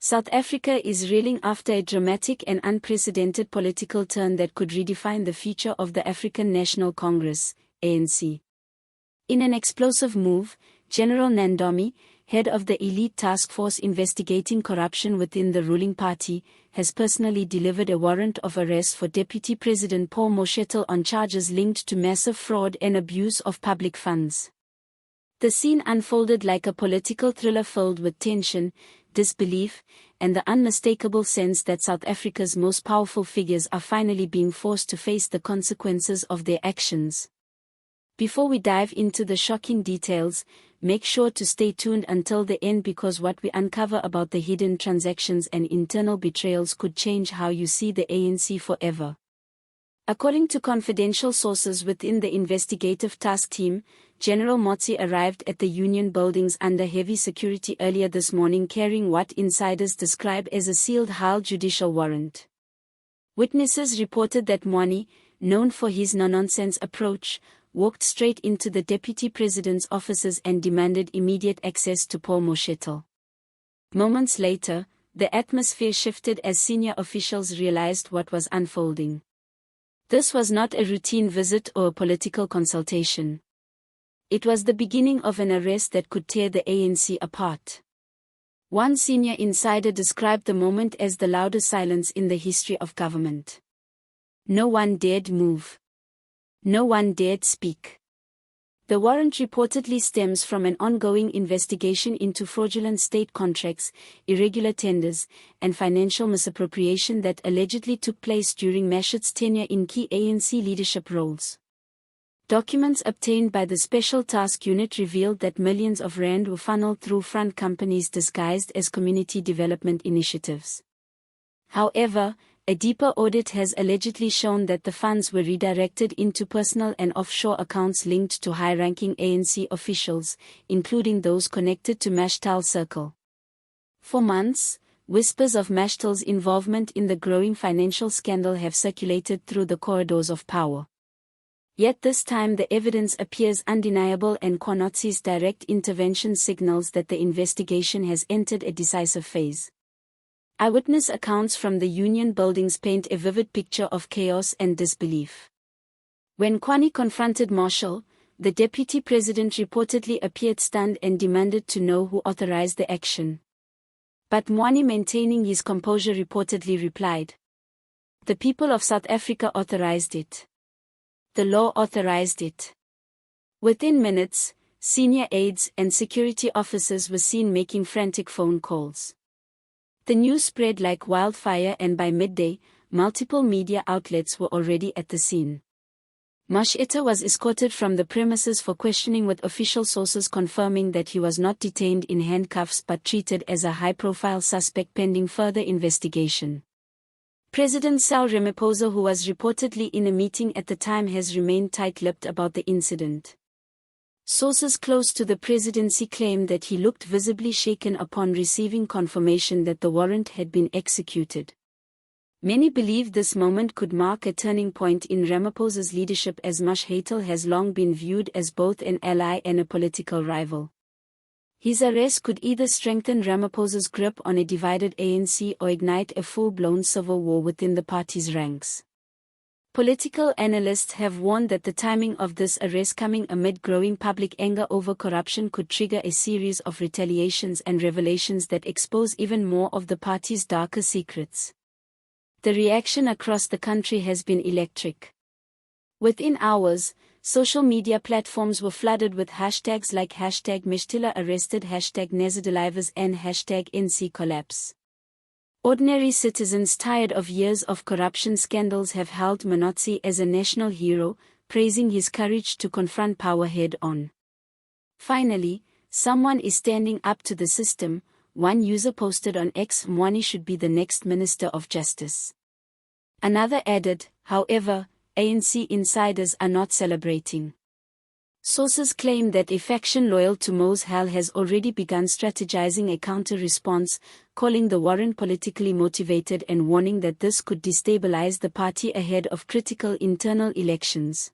South Africa is reeling after a dramatic and unprecedented political turn that could redefine the future of the African National Congress, ANC. In an explosive move, General Nandomi, head of the elite task force investigating corruption within the ruling party, has personally delivered a warrant of arrest for Deputy President Paul Mashatile on charges linked to massive fraud and abuse of public funds. The scene unfolded like a political thriller filled with tension, disbelief, and the unmistakable sense that South Africa's most powerful figures are finally being forced to face the consequences of their actions. Before we dive into the shocking details, make sure to stay tuned until the end because what we uncover about the hidden transactions and internal betrayals could change how you see the ANC forever. According to confidential sources within the investigative task team, General Motsi arrived at the Union buildings under heavy security earlier this morning carrying what insiders describe as a sealed HAL judicial warrant. Witnesses reported that Mkhwanazi, known for his no-nonsense approach, walked straight into the deputy president's offices and demanded immediate access to Paul Mashatile. Moments later, the atmosphere shifted as senior officials realized what was unfolding. This was not a routine visit or a political consultation. It was the beginning of an arrest that could tear the ANC apart. One senior insider described the moment as the loudest silence in the history of government. No one dared move. No one dared speak. The warrant reportedly stems from an ongoing investigation into fraudulent state contracts, irregular tenders, and financial misappropriation that allegedly took place during Mashatile's tenure in key ANC leadership roles. Documents obtained by the Special Task Unit revealed that millions of rand were funneled through front companies disguised as community development initiatives. However, a deeper audit has allegedly shown that the funds were redirected into personal and offshore accounts linked to high-ranking ANC officials, including those connected to Mashatile's circle. For months, whispers of Mashatile's involvement in the growing financial scandal have circulated through the corridors of power. Yet this time the evidence appears undeniable and Mkhwanazi's direct intervention signals that the investigation has entered a decisive phase. Eyewitness accounts from the Union buildings paint a vivid picture of chaos and disbelief. When Mkhwanazi confronted Marshall, the deputy president reportedly appeared stunned and demanded to know who authorized the action. But Mkhwanazi, maintaining his composure, reportedly replied, "The people of South Africa authorized it. The law authorized it." Within minutes, senior aides and security officers were seen making frantic phone calls. The news spread like wildfire and by midday, multiple media outlets were already at the scene. Mashatile was escorted from the premises for questioning, with official sources confirming that he was not detained in handcuffs but treated as a high-profile suspect pending further investigation. President Cyril Ramaphosa, who was reportedly in a meeting at the time, has remained tight-lipped about the incident. Sources close to the presidency claimed that he looked visibly shaken upon receiving confirmation that the warrant had been executed. Many believe this moment could mark a turning point in Ramaphosa's leadership, as Mashatile has long been viewed as both an ally and a political rival. His arrest could either strengthen Ramaphosa's grip on a divided ANC or ignite a full-blown civil war within the party's ranks. Political analysts have warned that the timing of this arrest, coming amid growing public anger over corruption, could trigger a series of retaliations and revelations that expose even more of the party's darker secrets. The reaction across the country has been electric. Within hours, social media platforms were flooded with hashtags like #Mashatile arrested, #Nazidilivers and #NC collapse. Ordinary citizens tired of years of corruption scandals have hailed Mkhwanazi as a national hero, praising his courage to confront power head-on. Finally, someone is standing up to the system, one user posted on X. "Mkhwanazi should be the next Minister of Justice." Another added, "However, ANC insiders are not celebrating." Sources claim that a faction loyal to Mashatile has already begun strategizing a counter-response, calling the warrant politically motivated and warning that this could destabilize the party ahead of critical internal elections.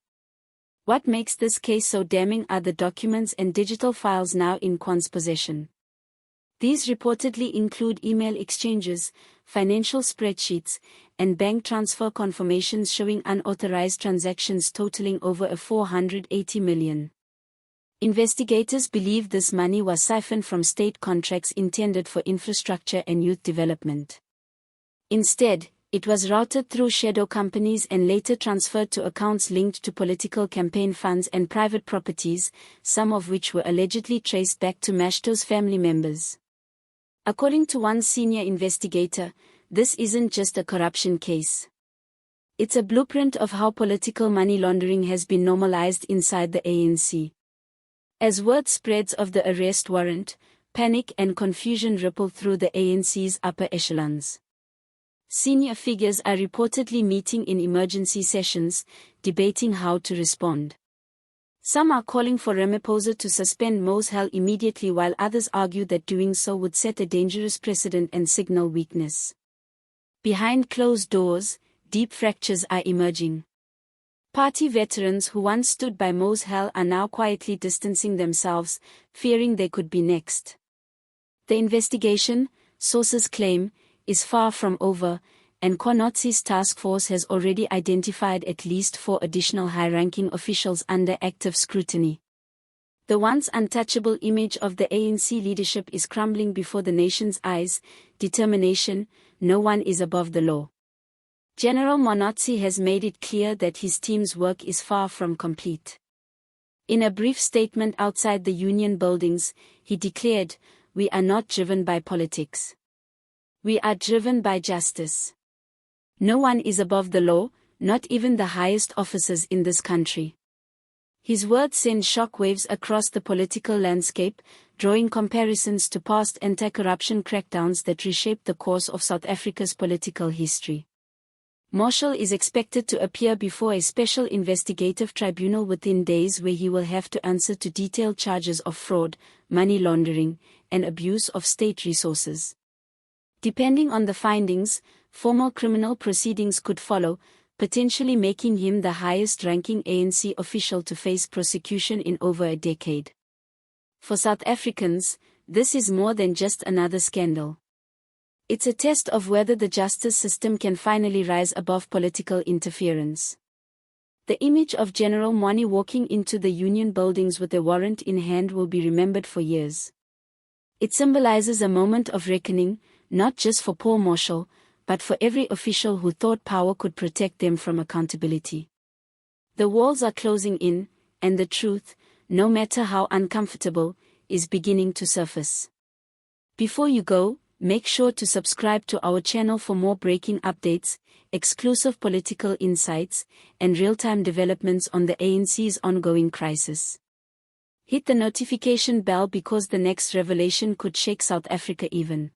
What makes this case so damning are the documents and digital files now in Mkhwanazi's possession. These reportedly include email exchanges, financial spreadsheets, and bank transfer confirmations showing unauthorized transactions totaling over 480 million. Investigators believe this money was siphoned from state contracts intended for infrastructure and youth development. Instead, it was routed through shadow companies and later transferred to accounts linked to political campaign funds and private properties, some of which were allegedly traced back to Mashatile's family members. According to one senior investigator, this isn't just a corruption case. It's a blueprint of how political money laundering has been normalized inside the ANC. As word spreads of the arrest warrant, panic and confusion ripple through the ANC's upper echelons. Senior figures are reportedly meeting in emergency sessions, debating how to respond. Some are calling for Ramaphosa to suspend Mashatile immediately, while others argue that doing so would set a dangerous precedent and signal weakness. Behind closed doors, deep fractures are emerging. Party veterans who once stood by Mashatile are now quietly distancing themselves, fearing they could be next. The investigation, sources claim, is far from over, and Mkhwanazi's task force has already identified at least 4 additional high-ranking officials under active scrutiny. The once untouchable image of the ANC leadership is crumbling before the nation's eyes. Determination, no one is above the law. General Mkhwanazi has made it clear that his team's work is far from complete. In a brief statement outside the union buildings, he declared, "We are not driven by politics. We are driven by justice. No one is above the law, not even the highest officers in this country." His words send shockwaves across the political landscape, drawing comparisons to past anti-corruption crackdowns that reshaped the course of South Africa's political history. Mashatile is expected to appear before a special investigative tribunal within days, where he will have to answer to detailed charges of fraud, money laundering, and abuse of state resources. Depending on the findings, formal criminal proceedings could follow, potentially making him the highest-ranking ANC official to face prosecution in over a decade. For South Africans, this is more than just another scandal. It's a test of whether the justice system can finally rise above political interference. The image of General Mkhwanazi walking into the union buildings with a warrant in hand will be remembered for years. It symbolizes a moment of reckoning, not just for Paul Mashatile, but for every official who thought power could protect them from accountability. The walls are closing in, and the truth, no matter how uncomfortable, is beginning to surface. Before you go, make sure to subscribe to our channel for more breaking updates, exclusive political insights, and real-time developments on the ANC's ongoing crisis. Hit the notification bell, because the next revelation could shake South Africa even.